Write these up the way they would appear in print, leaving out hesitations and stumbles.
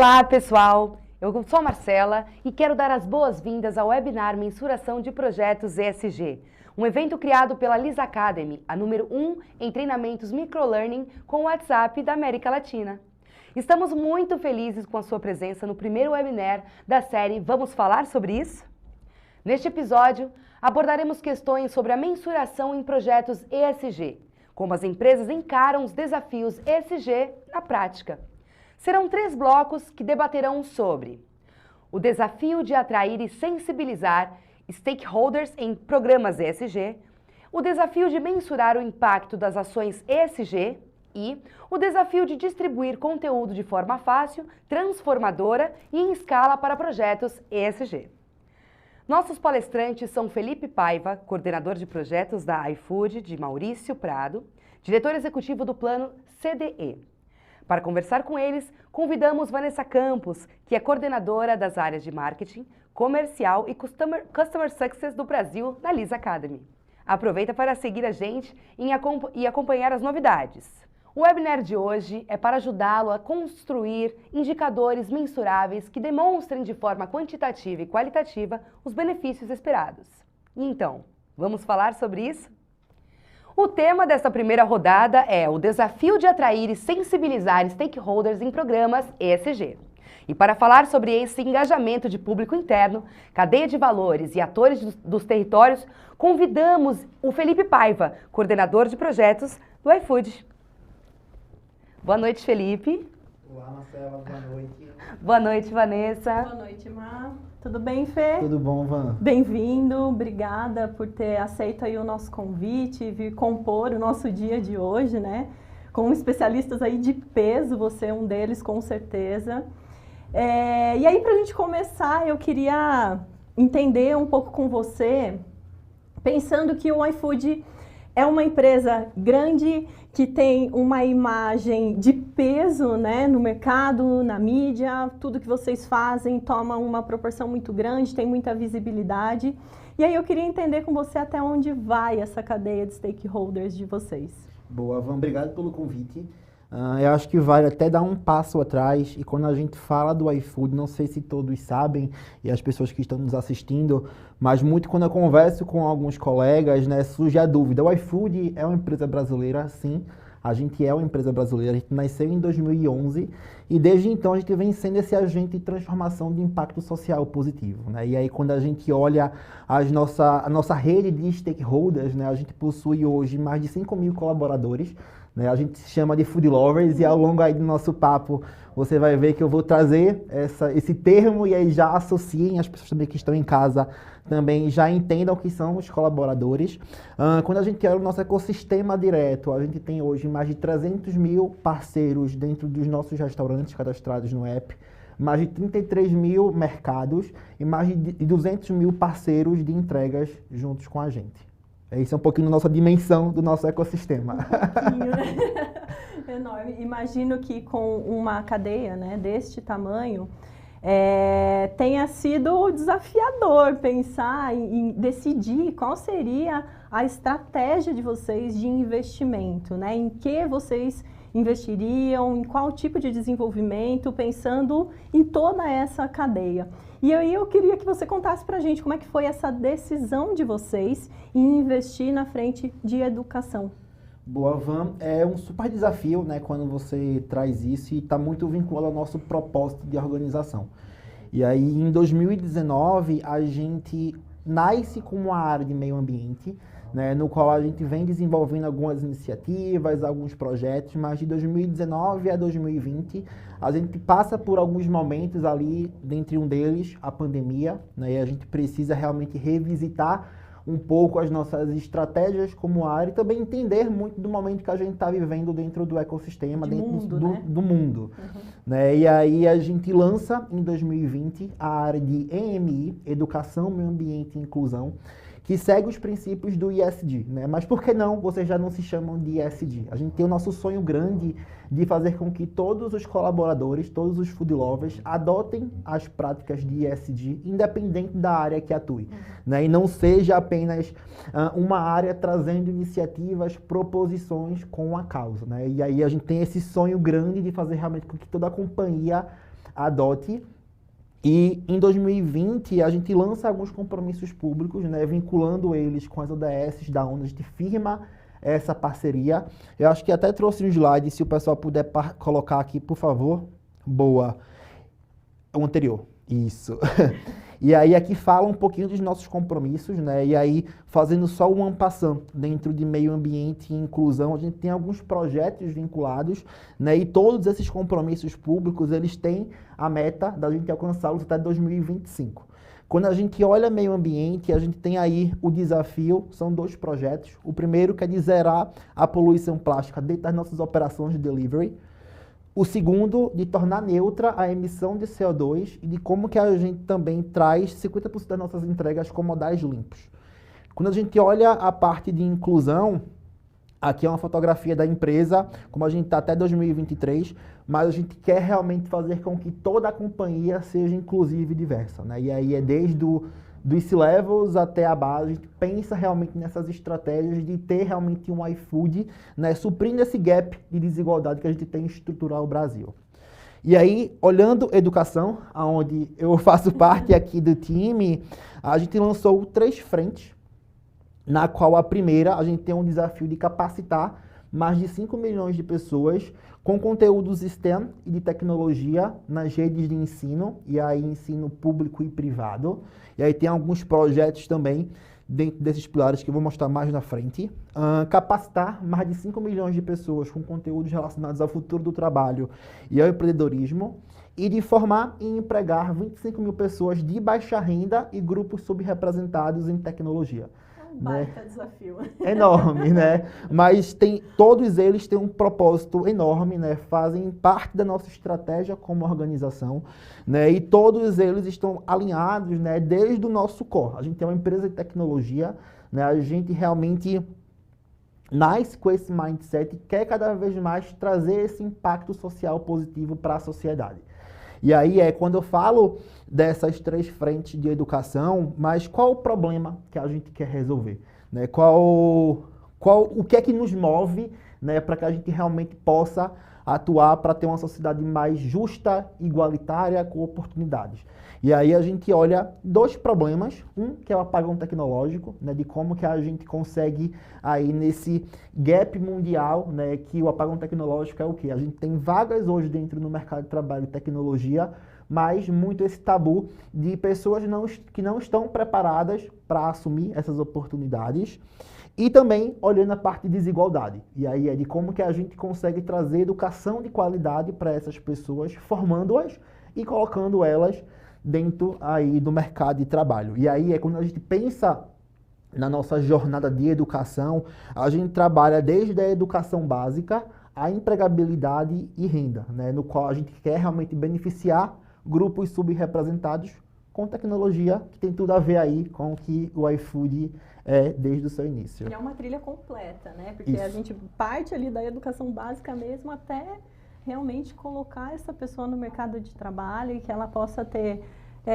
Olá, pessoal! Eu sou a Marcela e quero dar as boas-vindas ao webinar Mensuração de Projetos ESG, um evento criado pela Lisa Academy, a número 1 em treinamentos microlearning com o WhatsApp da América Latina. Estamos muito felizes com a sua presença no primeiro webinar da série Vamos Falar sobre Isso? Neste episódio, abordaremos questões sobre a mensuração em projetos ESG, como as empresas encaram os desafios ESG na prática. Serão 3 blocos que debaterão sobre o desafio de atrair e sensibilizar stakeholders em programas ESG, o desafio de mensurar o impacto das ações ESG e o desafio de distribuir conteúdo de forma fácil, transformadora e em escala para projetos ESG. Nossos palestrantes são Felipe Paiva, coordenador de projetos da iFood, de Maurício Prado, diretor executivo do plano CDE. Para conversar com eles, convidamos Vanessa Campos, que é coordenadora das áreas de marketing, comercial e Customer Success do Brasil na Lisa Academy. Aproveita para seguir a gente e acompanhar as novidades. O webinar de hoje é para ajudá-lo a construir indicadores mensuráveis que demonstrem de forma quantitativa e qualitativa os benefícios esperados. E então, vamos falar sobre isso? O tema desta primeira rodada é o desafio de atrair e sensibilizar stakeholders em programas ESG. E para falar sobre esse engajamento de público interno, cadeia de valores e atores dos territórios, convidamos o Felipe Paiva, coordenador de projetos do iFood. Boa noite, Felipe. Olá, Marcela. Boa noite. Boa noite, Vanessa. Boa noite, Mar. Tudo bem, Fê? Tudo bom, Van? Bem-vindo, obrigada por ter aceito aí o nosso convite e vir compor o nosso dia de hoje, né? Com especialistas aí de peso, você é um deles, com certeza. E aí, para a gente começar, eu queria entender um pouco com você, pensando que o iFood é uma empresa grande que tem uma imagem de peso, né, no mercado, na mídia, tudo que vocês fazem toma uma proporção muito grande, tem muita visibilidade. E aí eu queria entender com você até onde vai essa cadeia de stakeholders de vocês. Boa, Van, obrigado pelo convite. Eu acho que vale até dar um passo atrás e quando a gente fala do iFood, não sei se todos sabem e as pessoas que estão nos assistindo, mas muito quando eu converso com alguns colegas, né, surge a dúvida. O iFood é uma empresa brasileira, sim, a gente é uma empresa brasileira, a gente nasceu em 2011 e desde então a gente vem sendo esse agente de transformação de impacto social positivo, né? E aí quando a gente olha a nossa rede de stakeholders, né, a gente possui hoje mais de 5 mil colaboradores, né? A gente se chama de Food Lovers e ao longo aí do nosso papo você vai ver que eu vou trazer esse termo e aí já associem as pessoas também que estão em casa também já entendam o que são os colaboradores. Quando a gente olha o nosso ecossistema direto, a gente tem hoje mais de 300 mil parceiros dentro dos nossos restaurantes cadastrados no app, mais de 33 mil mercados e mais de 200 mil parceiros de entregas juntos com a gente. Isso é um pouquinho da nossa dimensão do nosso ecossistema. Um pouquinho, né? Enorme. Imagino que com uma cadeia, né, deste tamanho, tenha sido desafiador pensar em decidir qual seria a estratégia de vocês de investimento, né? Em que vocês investiriam, em qual tipo de desenvolvimento, pensando em toda essa cadeia. E aí eu queria que você contasse pra gente como é que foi essa decisão de vocês em investir na frente de educação. Boa, Van. É um super desafio, né, quando você traz isso e está muito vinculado ao nosso propósito de organização. E aí, em 2019, a gente nasce com uma área de meio ambiente, né, no qual a gente vem desenvolvendo algumas iniciativas, alguns projetos, mas de 2019 a 2020, a gente passa por alguns momentos ali, dentre um deles, a pandemia, né, e a gente precisa realmente revisitar um pouco as nossas estratégias como área e também entender muito do momento que a gente está vivendo dentro do ecossistema, do mundo. Uhum. Né? E aí a gente lança em 2020 a área de EMI, Educação, Meio Ambiente e Inclusão, que segue os princípios do ESG, né? Mas por que não vocês já não se chamam de ESG? A gente tem o nosso sonho grande de fazer com que todos os colaboradores, todos os food lovers adotem as práticas de ESG, independente da área que atue, né? E não seja apenas uma área trazendo iniciativas, proposições com a causa, né? E aí a gente tem esse sonho grande de fazer realmente com que toda a companhia adote. E em 2020 a gente lança alguns compromissos públicos, né, vinculando eles com as ODS da ONU, a gente firma essa parceria. Eu acho que até trouxe um slide, se o pessoal puder colocar aqui, por favor. Boa. O anterior. Isso. E aí aqui fala um pouquinho dos nossos compromissos, né? E aí, fazendo só um passant dentro de meio ambiente e inclusão, a gente tem alguns projetos vinculados, né? E todos esses compromissos públicos, eles têm a meta da gente alcançá-los até 2025. Quando a gente olha meio ambiente, a gente tem aí o desafio, são 2 projetos. O primeiro que é de zerar a poluição plástica dentro das nossas operações de delivery. O segundo, de tornar neutra a emissão de CO2 e de como que a gente também traz 50% das nossas entregas com modais limpos. Quando a gente olha a parte de inclusão, aqui é uma fotografia da empresa, como a gente está até 2023, mas a gente quer realmente fazer com que toda a companhia seja inclusiva e diversa, né? E aí é desde dos C-levels até a base, a gente pensa realmente nessas estratégias de ter realmente um iFood, né, suprindo esse gap de desigualdade que a gente tem estrutural no Brasil. E aí, olhando educação, onde eu faço parte aqui do time, a gente lançou 3 frentes, na qual a primeira, a gente tem um desafio de capacitar mais de 5 milhões de pessoas com conteúdos STEM e de tecnologia nas redes de ensino, e aí ensino público e privado. E aí tem alguns projetos também dentro desses pilares que eu vou mostrar mais na frente. Capacitar mais de 5 milhões de pessoas com conteúdos relacionados ao futuro do trabalho e ao empreendedorismo. E de formar e empregar 25 mil pessoas de baixa renda e grupos subrepresentados em tecnologia. Um baita desafio. Enorme, né? Mas todos eles têm um propósito enorme, né? Fazem parte da nossa estratégia como organização, né? E todos eles estão alinhados, né? Desde o nosso core. A gente é uma empresa de tecnologia, né? A gente realmente nasce com esse mindset e quer cada vez mais trazer esse impacto social positivo para a sociedade. E aí quando eu falo dessas 3 frentes de educação, mas qual o problema que a gente quer resolver? Né? O que é que nos move, né, para que a gente realmente possa atuar para ter uma sociedade mais justa, igualitária, com oportunidades? E aí a gente olha 2 problemas, um que é o apagão tecnológico, né, de como que a gente consegue aí nesse gap mundial, né, que o apagão tecnológico é o quê? A gente tem vagas hoje dentro do mercado de trabalho e tecnologia, mas muito esse tabu de pessoas que não estão preparadas para assumir essas oportunidades. E também olhando a parte de desigualdade. E aí é de como que a gente consegue trazer educação de qualidade para essas pessoas, formando-as e colocando elas dentro aí do mercado de trabalho. E aí é quando a gente pensa na nossa jornada de educação, a gente trabalha desde a educação básica, a empregabilidade e renda, né, no qual a gente quer realmente beneficiar grupos subrepresentados com tecnologia, que tem tudo a ver aí com o que o iFood é desde o seu início. E é uma trilha completa, né? Porque Isso. A gente parte ali da educação básica mesmo até realmente colocar essa pessoa no mercado de trabalho e que ela possa ter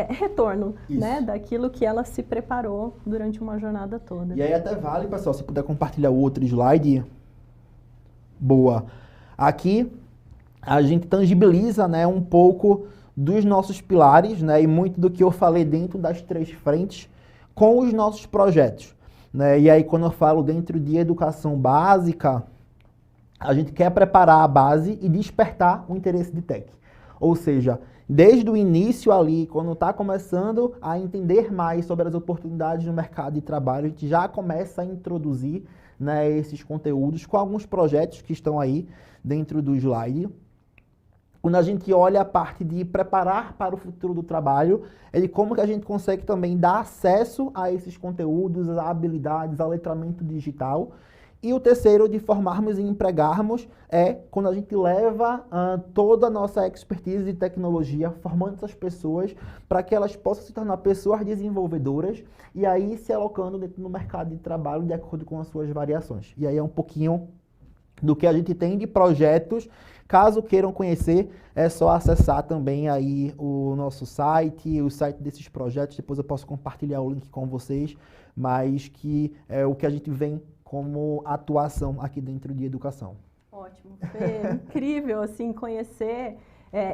retorno, né, daquilo que ela se preparou durante uma jornada toda. E aí até vale, pessoal, se puder compartilhar o outro slide. Boa. Aqui a gente tangibiliza, né, um pouco dos nossos pilares, né, e muito do que eu falei dentro das 3 frentes com os nossos projetos, né? E aí quando eu falo dentro de educação básica, a gente quer preparar a base e despertar o interesse de tech. Ou seja, desde o início ali, quando está começando a entender mais sobre as oportunidades no mercado de trabalho, a gente já começa a introduzir, né, esses conteúdos com alguns projetos que estão aí dentro do slide. Quando a gente olha a parte de preparar para o futuro do trabalho, é de como que a gente consegue também dar acesso a esses conteúdos, a habilidades, ao letramento digital. E o terceiro, de formarmos e empregarmos, é quando a gente leva toda a nossa expertise de tecnologia, formando essas pessoas para que elas possam se tornar pessoas desenvolvedoras e aí se alocando dentro do mercado de trabalho de acordo com as suas variações. E aí é um pouquinho do que a gente tem de projetos. Caso queiram conhecer, é só acessar também aí o nosso site, o site desses projetos. Depois eu posso compartilhar o link com vocês, mas que é o que a gente vem como atuação aqui dentro de educação. Ótimo, Fê, incrível assim conhecer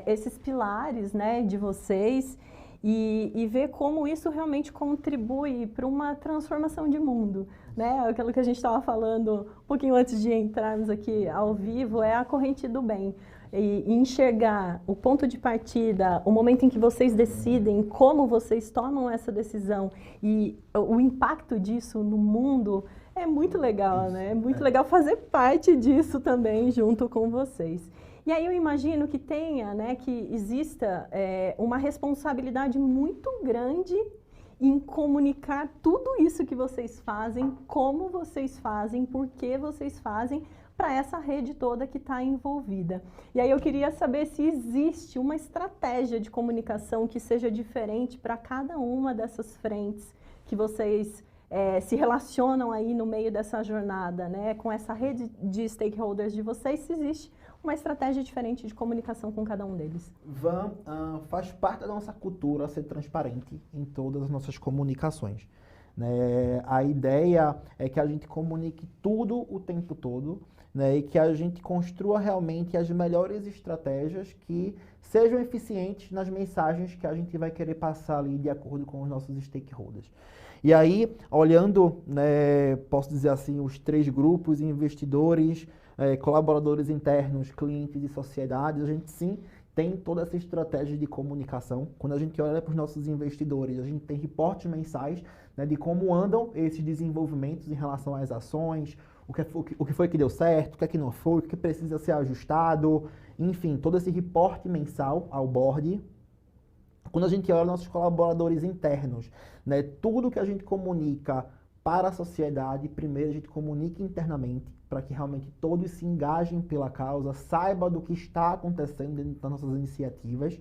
esses pilares, né, de vocês e ver como isso realmente contribui para uma transformação de mundo, né? Aquilo que a gente estava falando um pouquinho antes de entrarmos aqui ao vivo é a corrente do bem. E enxergar o ponto de partida, o momento em que vocês decidem, como vocês tomam essa decisão e o impacto disso no mundo é muito legal, né? É muito legal fazer parte disso também junto com vocês. E aí eu imagino que tenha, né, que exista uma responsabilidade muito grande em comunicar tudo isso que vocês fazem, como vocês fazem, por que vocês fazem, para essa rede toda que está envolvida. E aí eu queria saber se existe uma estratégia de comunicação que seja diferente para cada uma dessas frentes que vocês se relacionam aí no meio dessa jornada, né? Com essa rede de stakeholders de vocês, se existe uma estratégia diferente de comunicação com cada um deles. Faz parte da nossa cultura ser transparente em todas as nossas comunicações. Né? A ideia é que a gente comunique tudo o tempo todo, né? E que a gente construa realmente as melhores estratégias que sejam eficientes nas mensagens que a gente vai querer passar ali de acordo com os nossos stakeholders. E aí, olhando, né, posso dizer assim, os 3 grupos, investidores, colaboradores internos, clientes e sociedades, a gente sim tem toda essa estratégia de comunicação. Quando a gente olha para os nossos investidores, a gente tem reportes mensais, né, de como andam esses desenvolvimentos em relação às ações, o que foi que deu certo, o que é que não foi, o que precisa ser ajustado, enfim, todo esse reporte mensal ao board. Quando a gente olha nossos colaboradores internos, né, tudo que a gente comunica para a sociedade, primeiro a gente comunica internamente, para que realmente todos se engajem pela causa, saiba do que está acontecendo dentro das nossas iniciativas.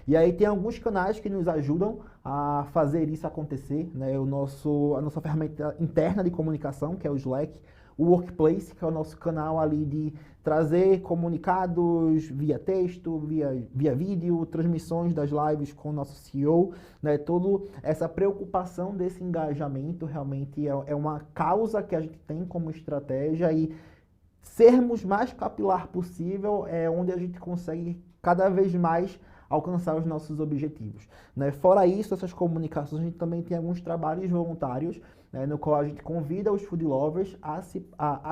E aí tem alguns canais que nos ajudam a fazer isso acontecer, né? A nossa ferramenta interna de comunicação, que é o Slack, o Workplace, que é o nosso canal ali de trazer comunicados via texto, via vídeo, transmissões das lives com o nosso CEO, né? Toda essa preocupação desse engajamento realmente é uma causa que a gente tem como estratégia, e sermos mais capilar possível é onde a gente consegue cada vez mais alcançar os nossos objetivos, né? Fora isso, essas comunicações, a gente também tem alguns trabalhos voluntários, né, no qual a gente convida os food lovers a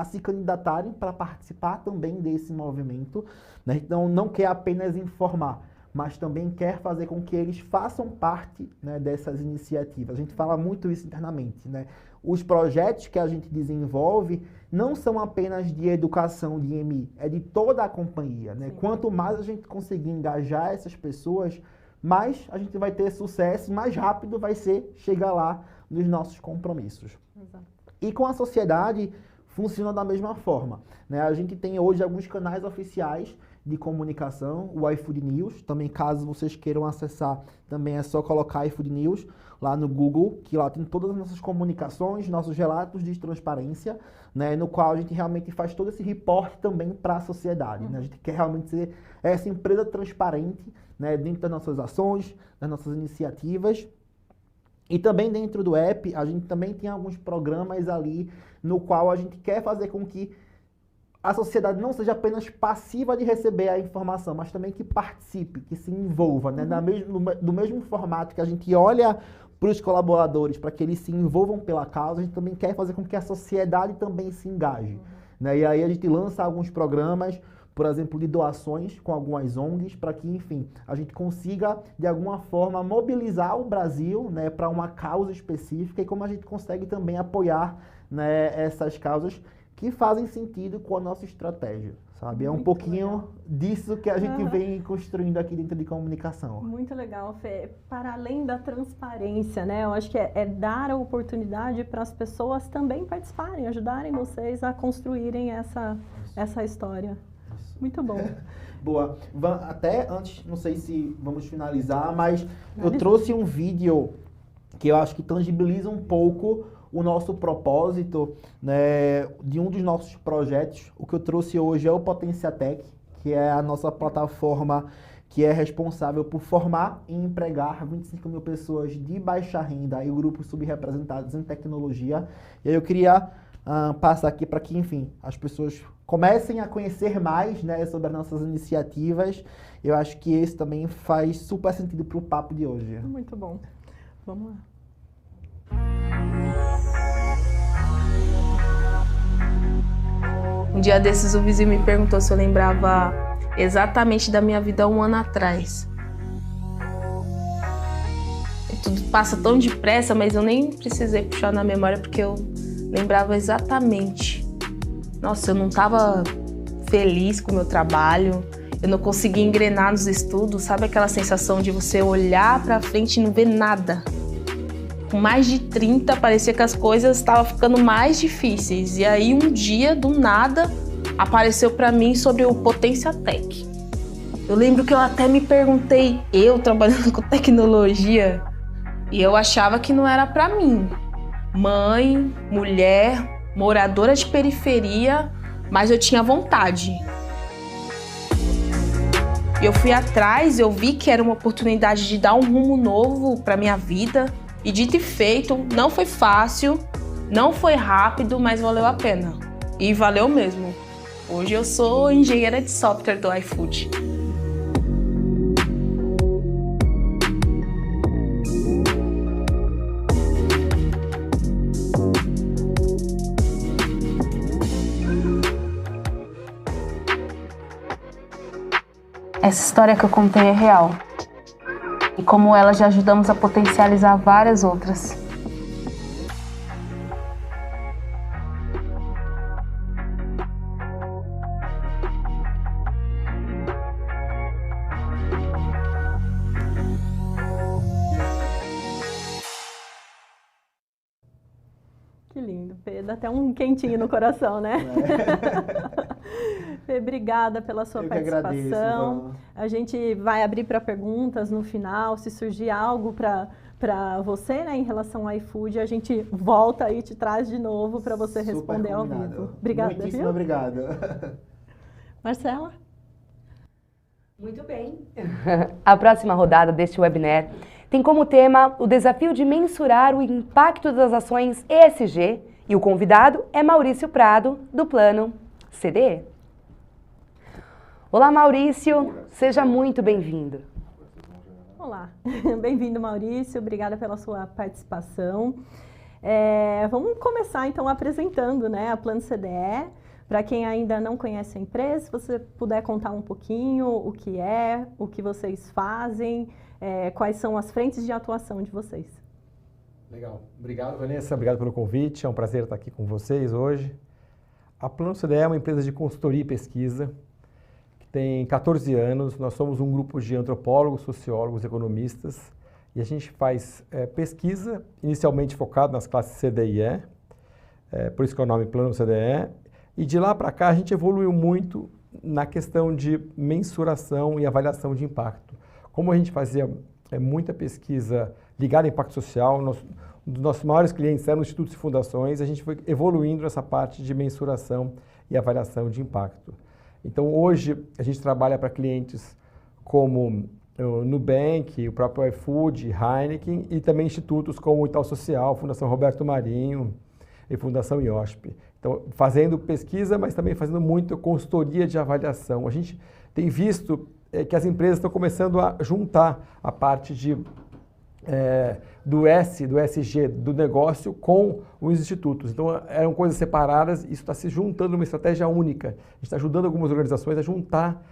se candidatarem para participar também desse movimento, né? Então, não quer apenas informar, mas também quer fazer com que eles façam parte, né, dessas iniciativas. A gente fala muito isso internamente, né? Os projetos que a gente desenvolve não são apenas de educação de EMI, é de toda a companhia, né? Quanto mais a gente conseguir engajar essas pessoas, mais a gente vai ter sucesso, mais rápido vai ser chegar lá nos nossos compromissos. Exato. E com a sociedade funciona da mesma forma, né? A gente tem hoje alguns canais oficiais de comunicação, o iFood News, também caso vocês queiram acessar, também é só colocar iFood News lá no Google, que lá tem todas as nossas comunicações, nossos relatos de transparência, né, no qual a gente realmente faz todo esse reporte também para a sociedade, né? A gente quer realmente ser essa empresa transparente, né, dentro das nossas ações, das nossas iniciativas. E também dentro do app, a gente também tem alguns programas ali no qual a gente quer fazer com que a sociedade não seja apenas passiva de receber a informação, mas também que participe, que se envolva, né? Do mesmo formato que a gente olha para os colaboradores, para que eles se envolvam pela causa, a gente também quer fazer com que a sociedade também se engaje, né? E aí a gente lança alguns programas, por exemplo, de doações com algumas ONGs, para que, enfim, a gente consiga, de alguma forma, mobilizar o Brasil, né, para uma causa específica, e como a gente consegue também apoiar, né, essas causas que fazem sentido com a nossa estratégia, sabe? É um pouquinho legal disso que a gente vem construindo aqui dentro de comunicação. Muito legal, Fê. Para além da transparência, né? Eu acho que é dar a oportunidade para as pessoas também participarem, ajudarem vocês a construírem essa história. Muito bom. Boa. Até antes, não sei se vamos finalizar, mas eu trouxe um vídeo que eu acho que tangibiliza um pouco o nosso propósito, né, de um dos nossos projetos. O que eu trouxe hoje é o Potenciatec, que é a nossa plataforma que é responsável por formar e empregar 25 mil pessoas de baixa renda e grupos subrepresentados em tecnologia. E aí eu queria passar aqui para que, enfim, as pessoas comecem a conhecer mais, né, sobre as nossas iniciativas. Eu acho que esse também faz super sentido para o papo de hoje. Muito bom. Vamos lá. Um dia desses o vizinho me perguntou se eu lembrava exatamente da minha vida 1 ano atrás. E tudo passa tão depressa, mas eu nem precisei puxar na memória porque eu lembrava exatamente. Nossa, eu não estava feliz com o meu trabalho, eu não conseguia engrenar nos estudos, sabe aquela sensação de você olhar pra frente e não ver nada? Com mais de 30, parecia que as coisas estavam ficando mais difíceis. E aí um dia, do nada, apareceu pra mim sobre o Potência Tech. Eu lembro que eu até me perguntei, eu trabalhando com tecnologia, e eu achava que não era pra mim. Mãe, mulher, moradora de periferia, mas eu tinha vontade. Eu fui atrás, eu vi que era uma oportunidade de dar um rumo novo pra minha vida. E dito e feito, não foi fácil, não foi rápido, mas valeu a pena. E valeu mesmo. Hoje eu sou engenheira de software do iFood. Essa história que eu contei é real. E como ela já ajudamos a potencializar várias outras. Que lindo, Fê. Dá até um quentinho no coração, né? Fê, obrigada pela sua participação. Agradeço, a gente vai abrir para perguntas no final. Se surgir algo para você, né, em relação ao iFood, a gente volta e te traz de novo para você responder ao vivo. Obrigada, Muitíssimo viu? obrigado. Marcela? Muito bem. A próxima rodada deste webinar tem como tema o desafio de mensurar o impacto das ações ESG e o convidado é Maurício Prado, do Plano CDE. Olá, Maurício, seja muito bem-vindo. Olá, bem-vindo, Maurício, obrigada pela sua participação. Vamos começar então apresentando, né, a Plano CDE. Para quem ainda não conhece a empresa, se você puder contar um pouquinho o que é, o que vocês fazem, quais são as frentes de atuação de vocês. Legal. Obrigado, Vanessa. Obrigado pelo convite. É um prazer estar aqui com vocês hoje. A Plano CDE é uma empresa de consultoria e pesquisa que tem 14 anos. Nós somos um grupo de antropólogos, sociólogos, economistas e a gente faz pesquisa, inicialmente focado nas classes C, D e E, por isso que é o nome Plano CDE. E de lá para cá a gente evoluiu muito na questão de mensuração e avaliação de impacto. Como a gente fazia muita pesquisa ligada a impacto social, um dos nossos maiores clientes eram institutos e fundações, a gente foi evoluindo nessa parte de mensuração e avaliação de impacto. Então hoje a gente trabalha para clientes como o Nubank, o próprio iFood, Heineken e também institutos como o Itaú Social, Fundação Roberto Marinho e Fundação IOSP. Então, fazendo pesquisa, mas também fazendo muito consultoria de avaliação. A gente tem visto que as empresas estão começando a juntar a parte do SG, do negócio, com os institutos. Então, eram coisas separadas e isso está se juntando numa estratégia única. A gente está ajudando algumas organizações a juntar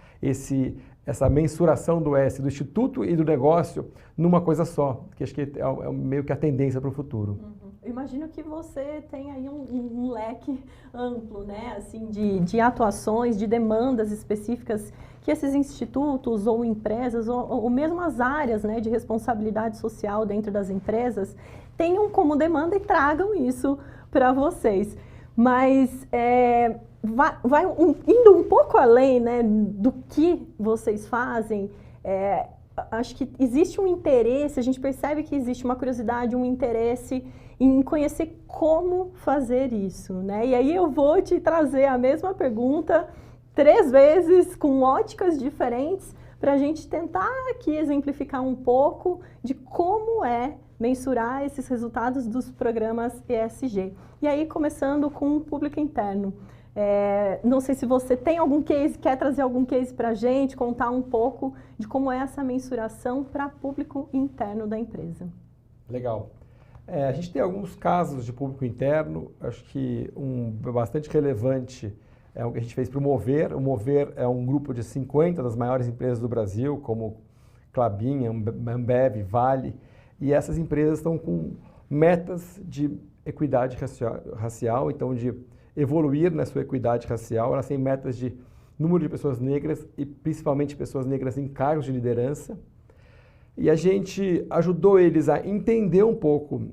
essa mensuração do S, do instituto e do negócio numa coisa só, que acho que é meio que a tendência para o futuro. Imagino que você tem aí um leque amplo, né, assim, de atuações, de demandas específicas que esses institutos ou empresas ou mesmo as áreas, né, de responsabilidade social dentro das empresas tenham como demanda e tragam isso para vocês. Mas indo um pouco além, né, do que vocês fazem, acho que existe um interesse, a gente percebe que existe uma curiosidade, um interesse em conhecer como fazer isso, né? E aí eu vou te trazer a mesma pergunta 3 vezes, com óticas diferentes, para a gente tentar aqui exemplificar um pouco de como é mensurar esses resultados dos programas ESG. E aí, começando com o público interno. Não sei se você tem algum case, quer trazer algum case para a gente, contar um pouco de como é essa mensuração para público interno da empresa. Legal. A gente tem alguns casos de público interno, acho que um bastante relevante é o que a gente fez para o Mover. O Mover é um grupo de 50 das maiores empresas do Brasil, como Klabin, Ambev, Vale, e essas empresas estão com metas de equidade racial, então de evoluir na sua equidade racial. Elas têm metas de número de pessoas negras e principalmente pessoas negras em cargos de liderança. E a gente ajudou eles a entender um pouco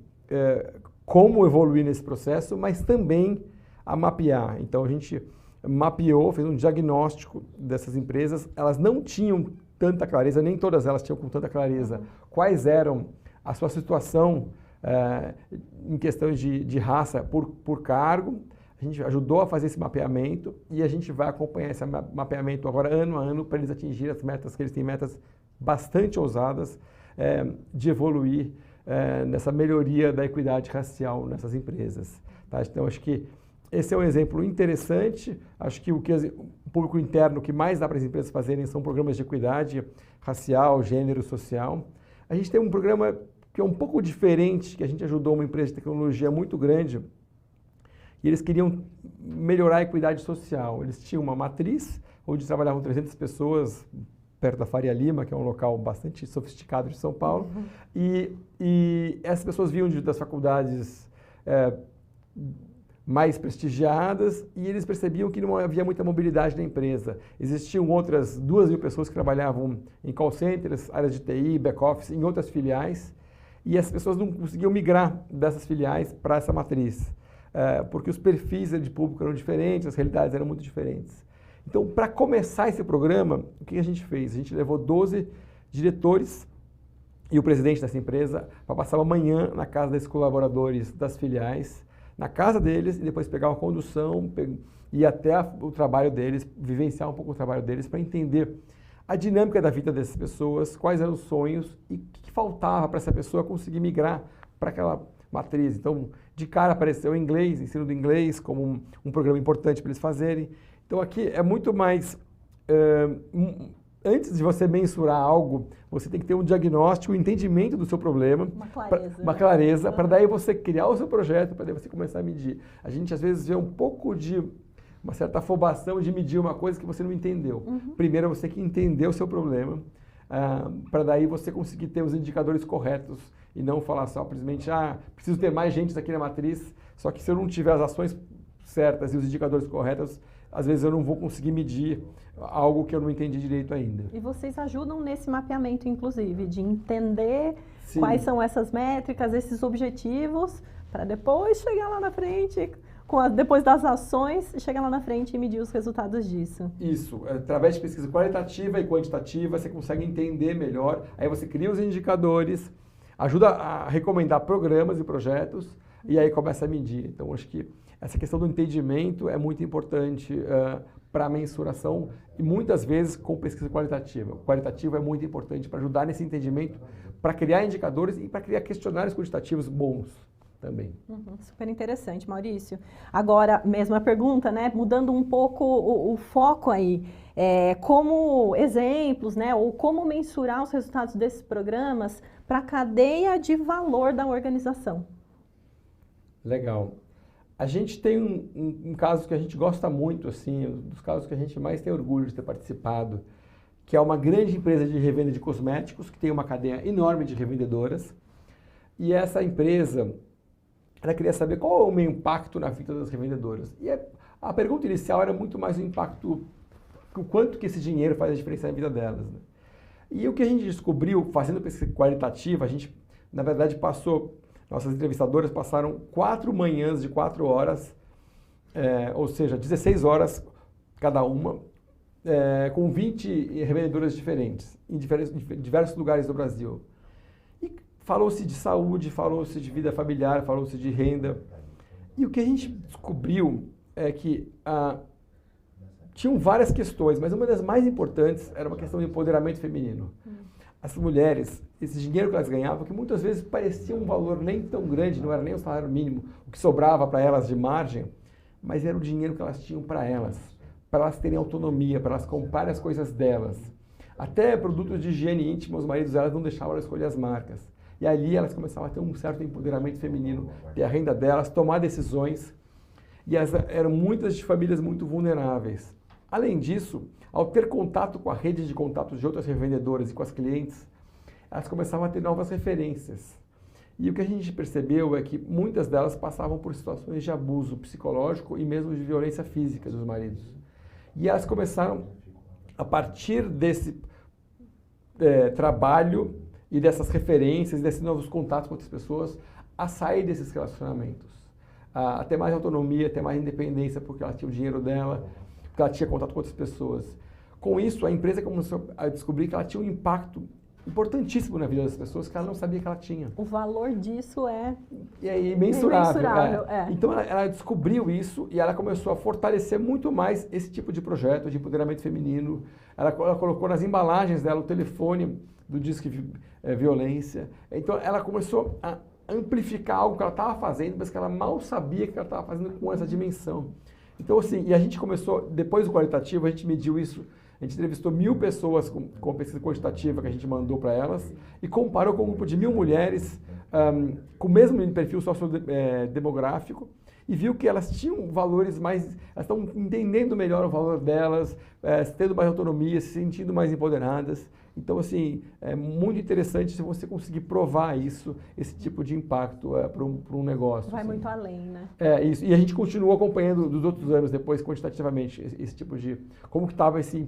como evoluir nesse processo, mas também a mapear. Então a gente mapeou, fez um diagnóstico dessas empresas. Elas não tinham tanta clareza, nem todas elas tinham com tanta clareza quais eram a sua situação em questões de raça por cargo. A gente ajudou a fazer esse mapeamento e a gente vai acompanhar esse mapeamento agora ano a ano para eles atingirem as metas, que eles têm metas bastante ousadas de evoluir nessa melhoria da equidade racial nessas empresas. Tá? Então, acho que esse é um exemplo interessante. Acho que o público interno que mais dá para as empresas fazerem são programas de equidade racial, gênero, social. A gente tem um programa que é um pouco diferente, que a gente ajudou uma empresa de tecnologia muito grande, e eles queriam melhorar a equidade social. Eles tinham uma matriz onde trabalhavam 300 pessoas perto da Faria Lima, que é um local bastante sofisticado de São Paulo, e essas pessoas vinham das faculdades mais prestigiadas, e eles percebiam que não havia muita mobilidade na empresa. Existiam outras 2.000 pessoas que trabalhavam em call centers, áreas de TI, back-office, em outras filiais, e essas pessoas não conseguiam migrar dessas filiais para essa matriz, porque os perfis de público eram diferentes, as realidades eram muito diferentes. Então, para começar esse programa, o que a gente fez? A gente levou 12 diretores e o presidente dessa empresa para passar uma manhã na casa desses colaboradores das filiais, na casa deles, e depois pegar uma condução, ir até o trabalho deles, vivenciar um pouco o trabalho deles para entender a dinâmica da vida dessas pessoas, quais eram os sonhos e o que faltava para essa pessoa conseguir migrar para aquela matriz. Então, de cara apareceu o inglês, ensino do inglês como um programa importante para eles fazerem. Então, aqui é muito mais... antes de você mensurar algo, você tem que ter um diagnóstico, um entendimento do seu problema. Uma clareza, para daí você criar o seu projeto, para daí você começar a medir. A gente, às vezes, vê um pouco de uma certa afobação de medir uma coisa que você não entendeu. Primeiro, você tem que entender o seu problema, para daí você conseguir ter os indicadores corretos e não falar só simplesmente, preciso ter mais gente aqui na matriz, só que se eu não tiver as ações certas e os indicadores corretos, às vezes eu não vou conseguir medir algo que eu não entendi direito ainda. E vocês ajudam nesse mapeamento, inclusive, de entender quais são essas métricas, esses objetivos, para depois chegar lá na frente, depois das ações, chegar lá na frente e medir os resultados disso. Isso. Através de pesquisa qualitativa e quantitativa, você consegue entender melhor, aí você cria os indicadores, ajuda a recomendar programas e projetos, e aí começa a medir. Então, acho que essa questão do entendimento é muito importante para a mensuração e muitas vezes com pesquisa qualitativa. O qualitativo é muito importante para ajudar nesse entendimento, para criar indicadores e para criar questionários quantitativos bons também. Super interessante, Maurício. Agora, mesma pergunta, né? Mudando um pouco o foco aí, como exemplos, né? Ou como mensurar os resultados desses programas para a cadeia de valor da organização. Legal. A gente tem um caso que a gente gosta muito, assim, um dos casos que a gente mais tem orgulho de ter participado, que é uma grande empresa de revenda de cosméticos, que tem uma cadeia enorme de revendedoras. E essa empresa, ela queria saber qual é o meu impacto na vida das revendedoras. E a pergunta inicial era muito mais o impacto, o quanto que esse dinheiro faz a diferença na vida delas, né? E o que a gente descobriu, fazendo pesquisa qualitativa, a gente, na verdade, nossas entrevistadoras passaram 4 manhãs de 4 horas, ou seja, 16 horas cada uma, com 20 revendedoras diferentes, em diversos lugares do Brasil. E falou-se de saúde, falou-se de vida familiar, falou-se de renda. E o que a gente descobriu é que tinham várias questões, mas uma das mais importantes era uma questão de empoderamento feminino. As mulheres esse dinheiro que elas ganhavam, que muitas vezes parecia um valor nem tão grande, não era nem o salário mínimo, o que sobrava para elas de margem, mas era o dinheiro que elas tinham para elas terem autonomia, para elas comprarem as coisas delas. Até produtos de higiene íntima, os maridos delas não deixavam elas escolher as marcas. E ali elas começavam a ter um certo empoderamento feminino, ter a renda delas, tomar decisões, e elas eram muitas de famílias muito vulneráveis. Além disso, ao ter contato com a rede de contatos de outras revendedoras e com as clientes, elas começavam a ter novas referências. E o que a gente percebeu é que muitas delas passavam por situações de abuso psicológico e mesmo de violência física dos maridos. E elas começaram, a partir desse trabalho e dessas referências, desses novos contatos com outras pessoas, a sair desses relacionamentos. A ter mais autonomia, ter mais independência, porque ela tinha o dinheiro dela, porque ela tinha contato com outras pessoas. Com isso, a empresa começou a descobrir que ela tinha um impacto importantíssimo na vida das pessoas que ela não sabia que ela tinha. O valor disso é imensurável. É. Então ela descobriu isso e ela começou a fortalecer muito mais esse tipo de projeto de empoderamento feminino. Ela colocou nas embalagens dela o telefone do Disque Violência. Então ela começou a amplificar algo que ela estava fazendo, mas que ela mal sabia que ela estava fazendo com essa dimensão. Então assim, e a gente começou, depois do qualitativo, a gente mediu isso. A gente entrevistou 1.000 pessoas com a pesquisa quantitativa que a gente mandou para elas e comparou com um grupo de 1.000 mulheres com o mesmo perfil sociodemográfico e viu que elas tinham valores mais... Elas estão entendendo melhor o valor delas, tendo mais autonomia, se sentindo mais empoderadas. Então, assim, é muito interessante se você conseguir provar isso, esse tipo de impacto para um negócio. Vai assim. muito além, né? Isso. E a gente continuou acompanhando dos outros anos depois, quantitativamente, esse tipo de... Como que estava esse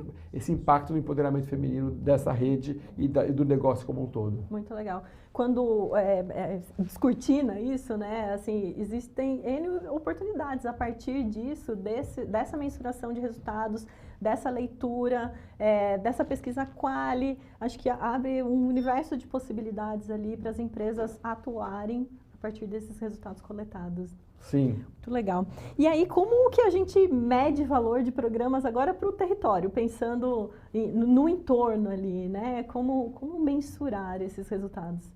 impacto no empoderamento feminino dessa rede e do negócio como um todo. Muito legal. Quando descortina isso, né, assim, existem N oportunidades a partir disso, dessa mensuração de resultados, dessa leitura, dessa pesquisa quali, acho que abre um universo de possibilidades ali para as empresas atuarem a partir desses resultados coletados. Sim. Muito legal. E aí, como que a gente mede valor de programas agora para o território, pensando no entorno ali, né? Como mensurar esses resultados?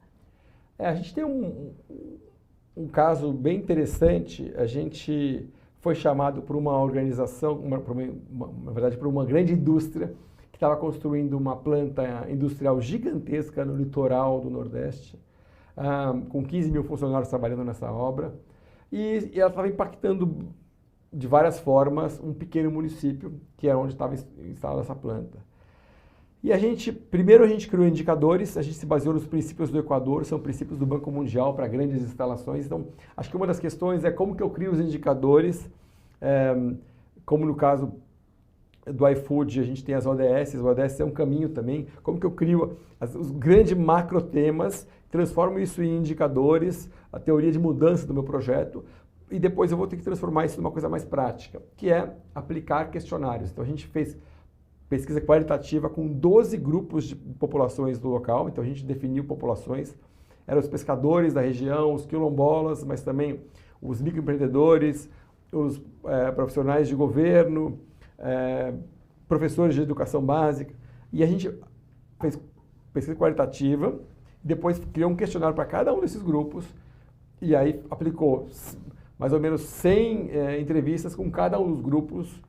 A gente tem um caso bem interessante. A gente foi chamado por uma organização, na verdade, por uma grande indústria que estava construindo uma planta industrial gigantesca no litoral do Nordeste, com 15.000 funcionários trabalhando nessa obra. E ela estava impactando de várias formas um pequeno município, que é onde estava instalada essa planta. E primeiro a gente criou indicadores, a gente se baseou nos princípios do Equador, são princípios do Banco Mundial para grandes instalações. Então, acho que uma das questões é como que eu crio os indicadores, como no caso do iFood, a gente tem as ODS, o ODS é um caminho também, como que eu crio os grandes macro temas, transformo isso em indicadores, a teoria de mudança do meu projeto, e depois eu vou ter que transformar isso numa coisa mais prática, que é aplicar questionários. Então a gente fez pesquisa qualitativa com 12 grupos de populações do local, então a gente definiu populações, eram os pescadores da região, os quilombolas, mas também os microempreendedores, os profissionais de governo, professores de educação básica, e a gente fez pesquisa qualitativa, depois criou um questionário para cada um desses grupos, e aí aplicou mais ou menos 100 entrevistas com cada um dos grupos,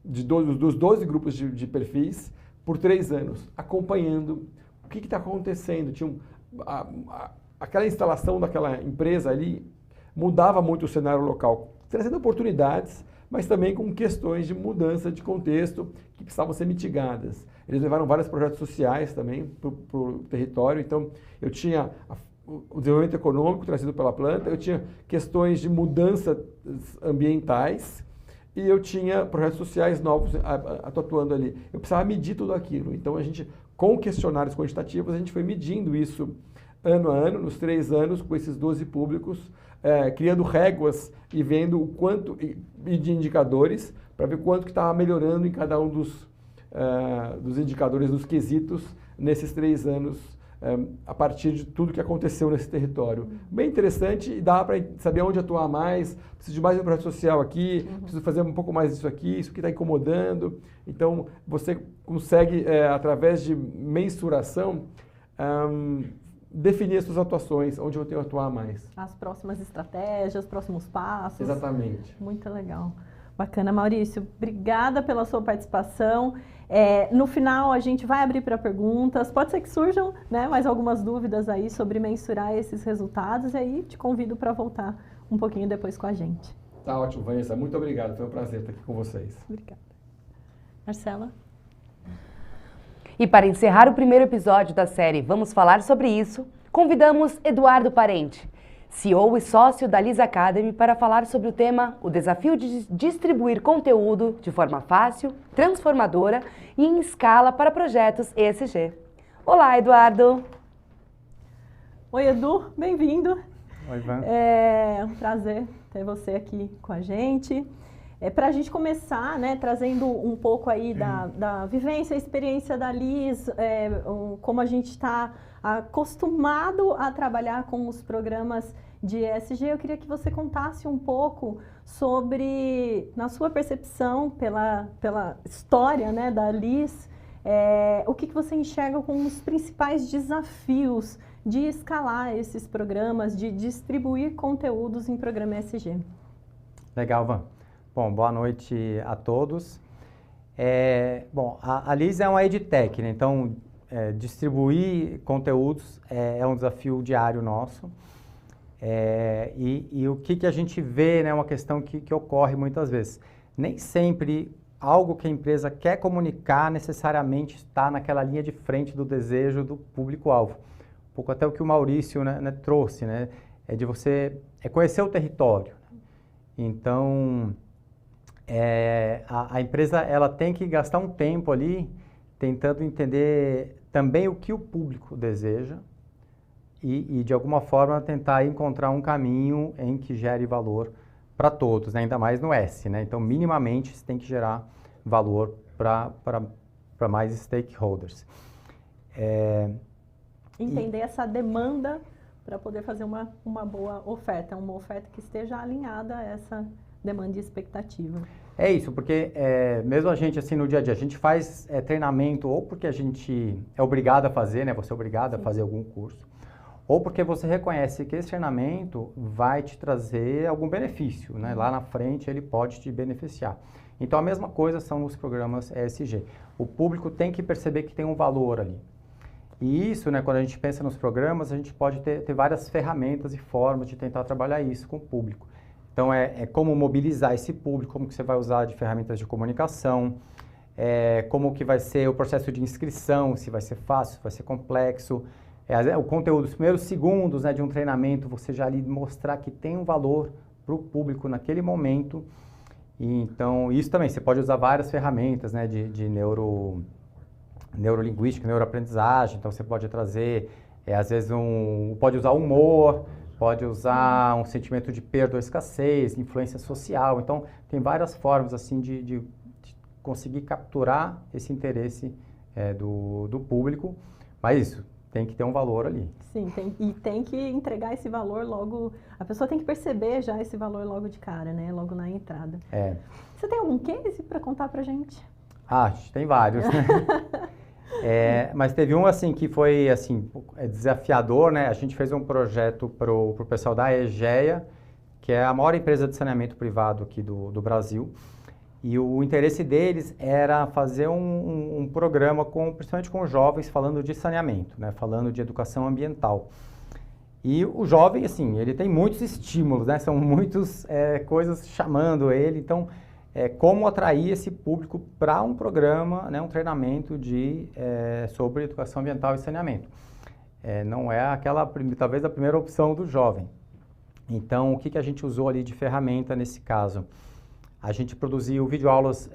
dos 12 grupos de perfis, por 3 anos, acompanhando o que está acontecendo. Aquela instalação daquela empresa ali mudava muito o cenário local, trazendo oportunidades, mas também com questões de mudança de contexto que precisavam ser mitigadas. Eles levaram vários projetos sociais também para o território, então eu tinha o desenvolvimento econômico trazido pela planta, eu tinha questões de mudanças ambientais e eu tinha projetos sociais novos atuando ali. Eu precisava medir tudo aquilo, então a gente, com questionários quantitativos, a gente foi medindo isso ano a ano, nos 3 anos, com esses 12 públicos, criando réguas e vendo o quanto de indicadores para ver quanto que estava melhorando em cada um dos indicadores, dos quesitos, nesses 3 anos, a partir de tudo que aconteceu nesse território. Bem interessante e dá para saber onde atuar mais, preciso de mais um projeto social aqui, preciso fazer um pouco mais disso aqui, isso que está incomodando. Então, você consegue, através de mensuração, definir as suas atuações, onde eu tenho que atuar mais. As próximas estratégias, próximos passos. Exatamente. Muito legal. Bacana, Maurício. Obrigada pela sua participação. No final, a gente vai abrir para perguntas. Pode ser que surjam, né, mais algumas dúvidas aí sobre mensurar esses resultados. E aí, te convido para voltar um pouquinho depois com a gente. Tá ótimo, Vanessa. Muito obrigado. Foi um prazer estar aqui com vocês. Obrigada. Marcela? E para encerrar o primeiro episódio da série Vamos Falar Sobre Isso, convidamos Eduardo Parente, CEO e sócio da Liz Academy, para falar sobre o tema O Desafio de Distribuir Conteúdo de forma fácil, transformadora e em escala para projetos ESG. Olá, Eduardo! Oi, Edu, bem-vindo. Oi, Van. É um prazer ter você aqui com a gente. Para a gente começar, né, trazendo um pouco aí da vivência, a experiência da Liz, como a gente está acostumado a trabalhar com os programas de ESG, eu queria que você contasse um pouco sobre, na sua percepção, pela história, né, da Liz, o que você enxerga como os principais desafios de escalar esses programas, de distribuir conteúdos em programa ESG. Legal, Van. Bom, boa noite a todos. A Liz é uma EdTech, né? Então, distribuir conteúdos é um desafio diário nosso. E o que a gente vê, né, é uma questão que ocorre muitas vezes. Nem sempre algo que a empresa quer comunicar necessariamente está naquela linha de frente do desejo do público-alvo. Um pouco até o que o Maurício, né, trouxe, né? De você conhecer o território. Então, a empresa ela tem que gastar um tempo ali tentando entender também o que o público deseja e de alguma forma tentar encontrar um caminho em que gere valor para todos, né? Ainda mais no S, né? Então, minimamente, você tem que gerar valor para mais stakeholders. Entender essa demanda para poder fazer uma boa oferta, uma oferta que esteja alinhada a essa demanda e expectativa. É isso, porque mesmo a gente, assim, no dia a dia, a gente faz treinamento ou porque a gente é obrigado a fazer, né? Você é obrigado a fazer algum curso, ou porque você reconhece que esse treinamento vai te trazer algum benefício, né? Lá na frente ele pode te beneficiar. Então, a mesma coisa são os programas ESG. O público tem que perceber que tem um valor ali. E isso, né, quando a gente pensa nos programas, a gente pode ter várias ferramentas e formas de tentar trabalhar isso com o público. Então, como mobilizar esse público, como que você vai usar de ferramentas de comunicação, como que vai ser o processo de inscrição, se vai ser fácil, se vai ser complexo. O conteúdo, os primeiros segundos, né, de um treinamento, você já ali mostrar que tem um valor para o público naquele momento. E, então, isso também, você pode usar várias ferramentas, né, de neurolinguística, neuroaprendizagem. Então, você pode trazer, às vezes, pode usar humor, pode usar um sentimento de perda ou escassez, influência social. Então, tem várias formas assim de conseguir capturar esse interesse do público. Mas isso, tem que ter um valor ali. Sim, tem que entregar esse valor logo. A pessoa tem que perceber já esse valor logo de cara, né? Logo na entrada. Você tem algum case para contar pra gente? Tem vários, né? Mas teve um assim que foi assim desafiador, né? A gente fez um projeto pro pessoal da Egea, que é a maior empresa de saneamento privado aqui do Brasil. E o interesse deles era fazer um programa principalmente com jovens falando de saneamento, né? Falando de educação ambiental. E o jovem, assim, ele tem muitos estímulos, né? São muitas coisas chamando ele. Então, como atrair esse público para um programa, né, um treinamento sobre educação ambiental e saneamento. Não é talvez a primeira opção do jovem. Então, o que a gente usou ali de ferramenta nesse caso? A gente produziu videoaulas,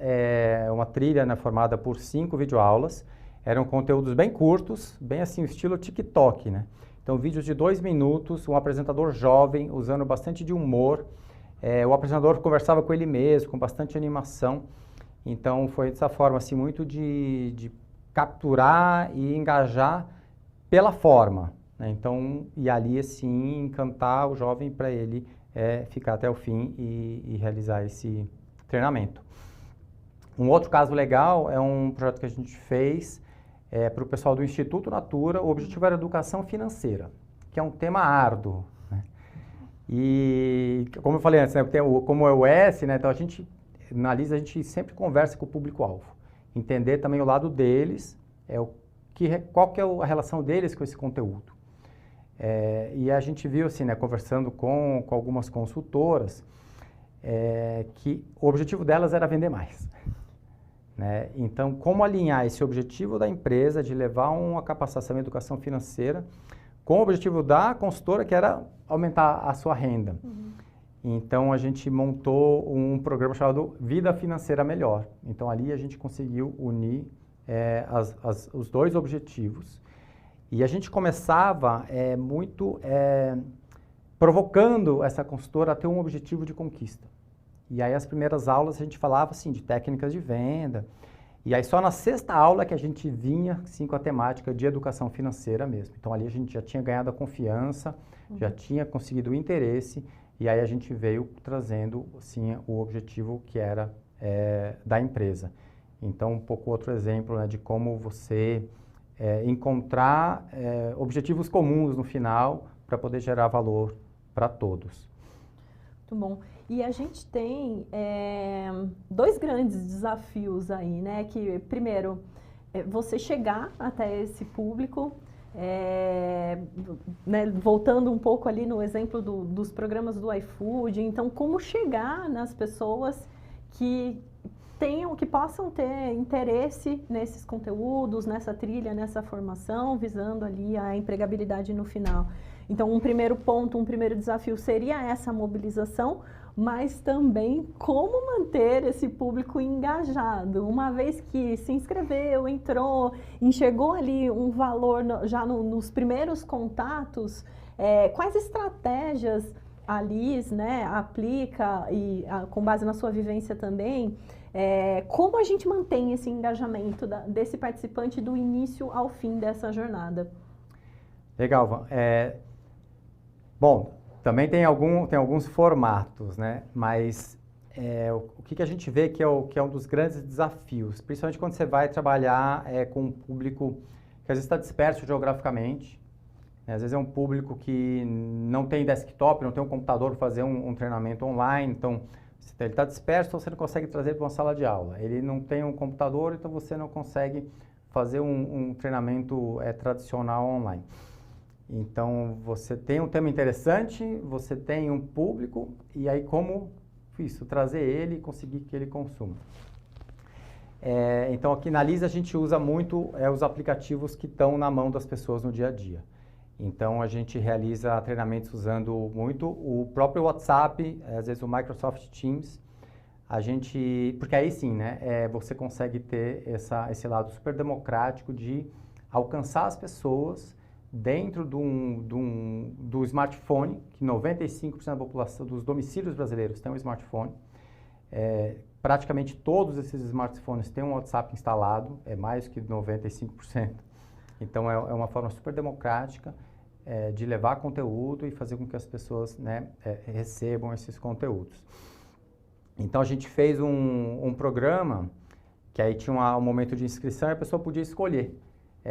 uma trilha, né, formada por 5 videoaulas. Eram conteúdos bem curtos, bem assim, estilo TikTok, né? Então, vídeos de 2 minutos, um apresentador jovem, usando bastante de humor. O apresentador conversava com ele mesmo, com bastante animação. Então, foi dessa forma, assim, muito de capturar e engajar pela forma, né? Então, e ali, assim, encantar o jovem para ele ficar até o fim e realizar esse treinamento. Um outro caso legal é um projeto que a gente fez para o pessoal do Instituto Natura, o objetivo era educação financeira, que é um tema árduo, né? E, como eu falei antes, né, como é o S, né, então a gente analisa, a gente sempre conversa com o público-alvo. Entender também o lado deles, qual que é a relação deles com esse conteúdo. E a gente viu, assim, né, conversando com algumas consultoras, que o objetivo delas era vender mais. Né? Então, como alinhar esse objetivo da empresa de levar uma capacitação em educação financeira com o objetivo da consultora, que era aumentar a sua renda. Então, a gente montou um programa chamado Vida Financeira Melhor. Então, ali a gente conseguiu unir os dois objetivos. E a gente começava muito provocando essa consultora a ter um objetivo de conquista. E aí, as primeiras aulas, a gente falava, assim, de técnicas de venda. E aí, só na sexta aula que a gente vinha, assim, com a temática de educação financeira mesmo. Então, ali a gente já tinha ganhado a confiança, já tinha conseguido o interesse, e aí a gente veio trazendo, assim, o objetivo que era da empresa. Então, um pouco outro exemplo, né, de como você encontrar objetivos comuns no final para poder gerar valor para todos. Muito bom. E a gente tem dois grandes desafios aí, né? Que, primeiro, você chegar até esse público, né, voltando um pouco ali no exemplo dos programas do iFood, então, como chegar nas pessoas que possam ter interesse nesses conteúdos, nessa trilha, nessa formação, visando ali a empregabilidade no final. Então, um primeiro ponto, um primeiro desafio seria essa mobilização, mas também como manter esse público engajado. Uma vez que se inscreveu, entrou, enxergou ali um valor já nos primeiros contatos, quais estratégias a Liz, né, aplica, e com base na sua vivência também, como a gente mantém esse engajamento desse participante do início ao fim dessa jornada? Legal, Van. Bom, também tem alguns formatos, né? Mas o que a gente vê que é um dos grandes desafios, principalmente quando você vai trabalhar com um público que às vezes está disperso geograficamente, né? Às vezes é um público que não tem desktop, não tem um computador para fazer um treinamento online, então ele está disperso, então você não consegue trazer para uma sala de aula. Ele não tem um computador, então você não consegue fazer um treinamento tradicional online. Então, você tem um tema interessante, você tem um público, e aí como isso, trazer ele e conseguir que ele consuma. Então, aqui na Liz a gente usa muito os aplicativos que estão na mão das pessoas no dia a dia. Então, a gente realiza treinamentos usando muito o próprio WhatsApp, às vezes o Microsoft Teams. Porque aí sim, né, você consegue ter esse lado super democrático de alcançar as pessoas dentro do smartphone, que 95% da população dos domicílios brasileiros tem um smartphone. Praticamente todos esses smartphones têm um WhatsApp instalado, mais que 95%. Então, é uma forma super democrática de levar conteúdo e fazer com que as pessoas, né, recebam esses conteúdos. Então, a gente fez um programa que aí tinha um momento de inscrição e a pessoa podia escolher.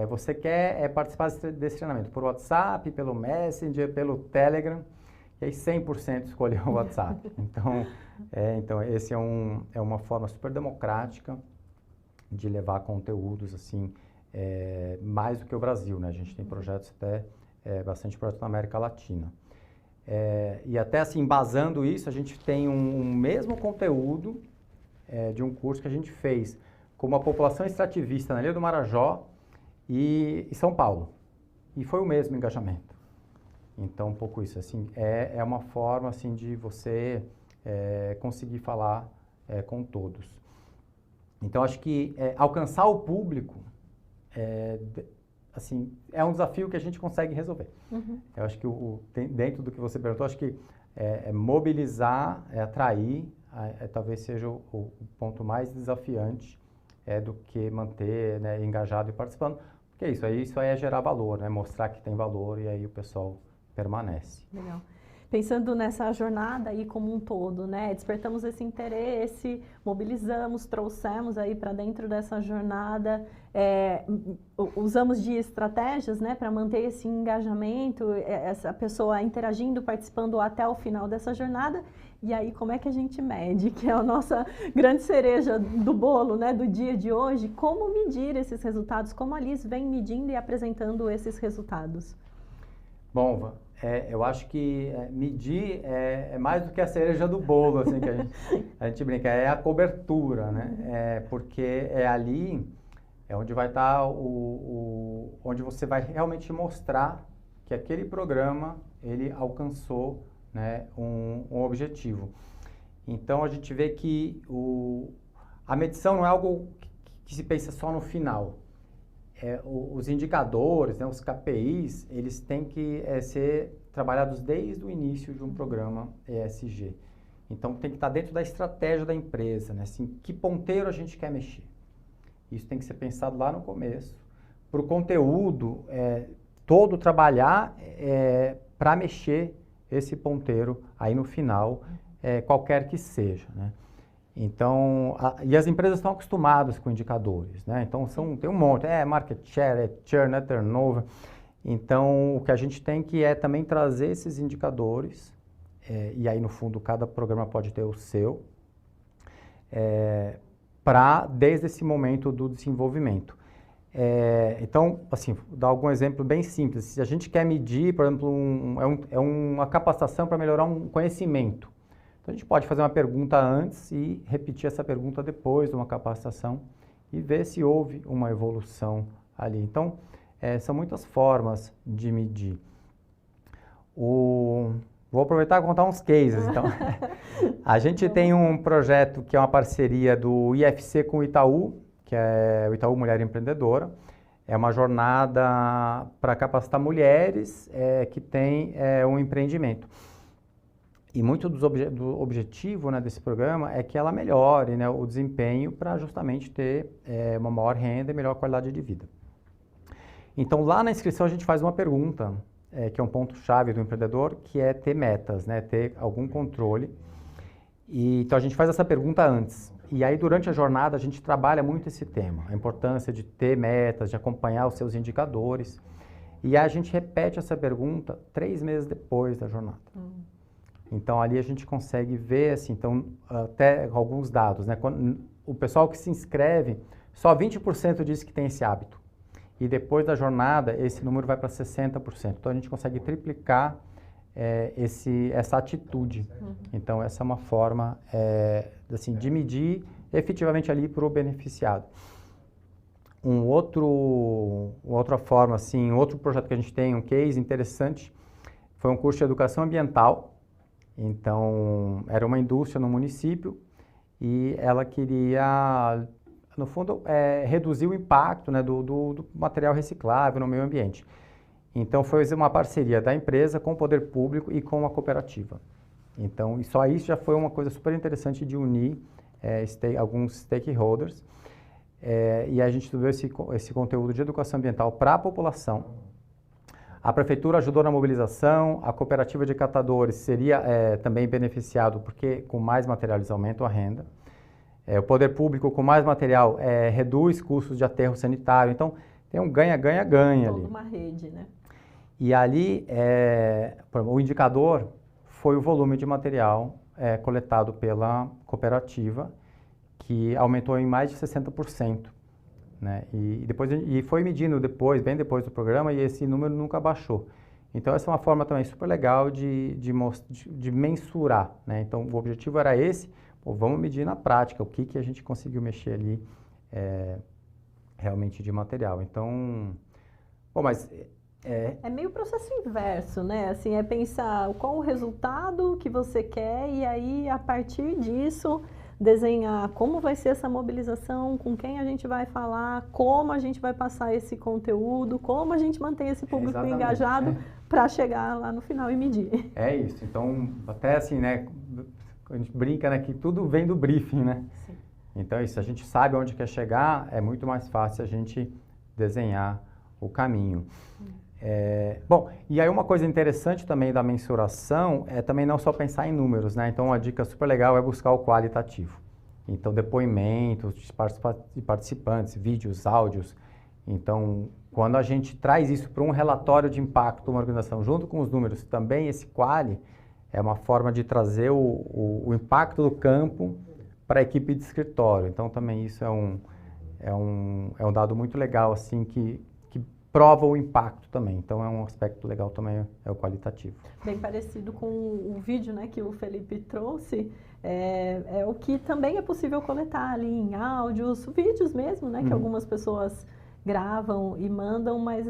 Você quer participar desse treinamento por WhatsApp, pelo Messenger, pelo Telegram, e aí 100% escolheu o WhatsApp. Então esse é uma forma super democrática de levar conteúdos, assim, mais do que o Brasil, né? A gente tem projetos bastante projetos na América Latina. E até assim, embasando isso, a gente tem um mesmo conteúdo de um curso que a gente fez com uma população extrativista na Ilha do Marajó, e São Paulo. E foi o mesmo engajamento. Então, um pouco isso, assim, é uma forma, assim, de você conseguir falar com todos. Então, acho que alcançar o público, assim, é um desafio que a gente consegue resolver. Uhum. Eu acho que dentro do que você perguntou, acho que mobilizar, atrair, talvez seja o ponto mais desafiante do que manter, né, engajado e participando. Porque isso aí é gerar valor, né? Mostrar que tem valor e aí o pessoal permanece. Legal. Pensando nessa jornada aí como um todo, né? Despertamos esse interesse, mobilizamos, trouxemos aí para dentro dessa jornada, usamos de estratégias, né, para manter esse engajamento, essa pessoa interagindo, participando até o final dessa jornada. E aí, como é que a gente mede? Que é a nossa grande cereja do bolo, né, do dia de hoje. Como medir esses resultados? Como a Liz vem medindo e apresentando esses resultados? Bom, eu acho que medir é mais do que a cereja do bolo, assim, que a gente brinca, é a cobertura, né? Porque é ali onde vai estar onde você vai realmente mostrar que aquele programa, ele alcançou, né, um objetivo. Então, a gente vê que a medição não é algo que se pensa só no final. Os indicadores, né, os KPIs, eles têm que ser trabalhados desde o início de um programa ESG. Então, tem que estar dentro da estratégia da empresa, né? Assim, que ponteiro a gente quer mexer. Isso tem que ser pensado lá no começo. Para o conteúdo todo trabalhar para mexer esse ponteiro aí no final, qualquer que seja, né? Então, e as empresas estão acostumadas com indicadores, né? Então, tem um monte, market share, churn, turnover. Então, o que a gente tem que também trazer esses indicadores, e aí, no fundo, cada programa pode ter o seu, desde esse momento do desenvolvimento. Então, assim, vou dar algum exemplo bem simples. Se a gente quer medir, por exemplo, uma capacitação para melhorar um conhecimento. Então, a gente pode fazer uma pergunta antes e repetir essa pergunta depois de uma capacitação e ver se houve uma evolução ali. Então, são muitas formas de medir. Vou aproveitar e contar uns cases. Então, a gente tem um projeto que é uma parceria do IFC com o Itaú, que é o Itaú Mulher Empreendedora. É uma jornada para capacitar mulheres que têm um empreendimento. E muito do objetivo, né, desse programa é que ela melhore, né, o desempenho para justamente ter uma maior renda e melhor qualidade de vida. Então, lá na inscrição a gente faz uma pergunta, que é um ponto-chave do empreendedor, que é ter metas, né, ter algum controle. Então, a gente faz essa pergunta antes. E aí, durante a jornada, a gente trabalha muito esse tema, a importância de ter metas, de acompanhar os seus indicadores. E aí a gente repete essa pergunta 3 meses depois da jornada. Então, ali a gente consegue ver, assim, então, até alguns dados, né? O pessoal que se inscreve, só 20% diz que tem esse hábito. E depois da jornada, esse número vai para 60%. Então, a gente consegue triplicar essa atitude. Então, essa é uma forma assim, de medir efetivamente ali para o beneficiado. Outra forma, assim, outro projeto que a gente tem, um case interessante, foi um curso de educação ambiental. Então, era uma indústria no município e ela queria, no fundo, reduzir o impacto, né, do material reciclável no meio ambiente. Então, foi uma parceria da empresa com o poder público e com a cooperativa. Então, e só isso já foi uma coisa super interessante de unir alguns stakeholders. E a gente deu esse conteúdo de educação ambiental para a população. A prefeitura ajudou na mobilização, a cooperativa de catadores seria também beneficiado porque com mais material eles aumentam a renda. O poder público com mais material reduz custos de aterro sanitário. Então, tem um ganha-ganha-ganha ali. Toda uma rede, né? E ali, o indicador foi o volume de material coletado pela cooperativa, que aumentou em mais de 60%. Né? E foi medindo bem depois do programa, e esse número nunca baixou. Então, essa é uma forma também super legal de mensurar. Né? Então, o objetivo era esse, vamos medir na prática o que a gente conseguiu mexer ali realmente de material. Então, mas... É meio processo inverso, né? Assim, é pensar qual o resultado que você quer e aí, a partir disso, desenhar como vai ser essa mobilização, com quem a gente vai falar, como a gente vai passar esse conteúdo, como a gente mantém esse público engajado para chegar lá no final e medir. É isso. Então, até assim, né? A gente brinca, né, que tudo vem do briefing, né? Sim. Então, isso, a gente sabe onde quer chegar, é muito mais fácil a gente desenhar o caminho. Bom, e aí uma coisa interessante também da mensuração é também não só pensar em números, né? Então, uma dica super legal é buscar o qualitativo. Então, depoimentos de participantes, vídeos, áudios. Então, quando a gente traz isso para um relatório de impacto de uma organização, junto com os números, também esse quali é uma forma de trazer o impacto do campo para a equipe de escritório. Então, também isso é um dado muito legal, assim, que prova o impacto também. Então, é um aspecto legal também, é o qualitativo. Bem parecido com o vídeo, né, que o Felipe trouxe, é o que também é possível coletar ali em áudios, vídeos mesmo, né, que algumas pessoas gravam e mandam, mas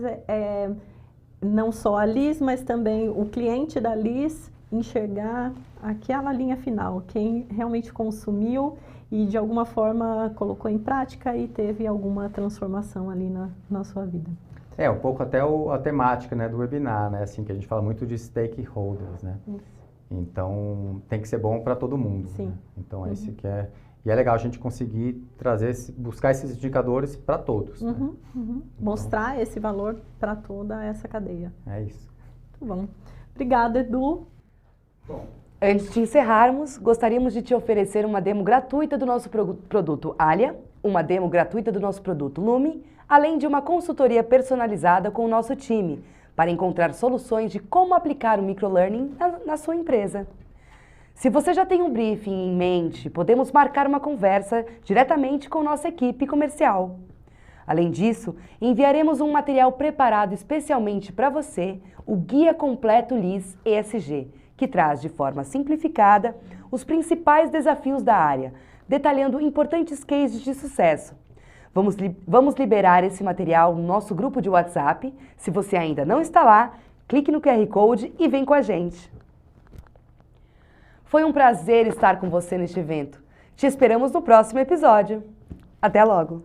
não só a Liz, mas também o cliente da Liz enxergar aquela linha final, quem realmente consumiu e de alguma forma colocou em prática e teve alguma transformação ali na sua vida. Um pouco até a temática, né, do webinar, né, assim, que a gente fala muito de stakeholders, né? Isso. Então, tem que ser bom para todo mundo. Sim. Né? Então, esse que é... E é legal a gente conseguir buscar esses indicadores para todos. Né? Mostrar esse valor para toda essa cadeia. É isso. Muito bom. Obrigada, Edu. Bom. Antes de encerrarmos, gostaríamos de te oferecer uma demo gratuita do nosso produto Alia, uma demo gratuita do nosso produto Lume, além de uma consultoria personalizada com o nosso time, para encontrar soluções de como aplicar o microlearning na sua empresa. Se você já tem um briefing em mente, podemos marcar uma conversa diretamente com nossa equipe comercial. Além disso, enviaremos um material preparado especialmente para você, o Guia Completo LIS ESG, que traz de forma simplificada os principais desafios da área, detalhando importantes cases de sucesso. Vamos liberar esse material no nosso grupo de WhatsApp. Se você ainda não está lá, clique no QR Code e vem com a gente. Foi um prazer estar com você neste evento. Te esperamos no próximo episódio. Até logo!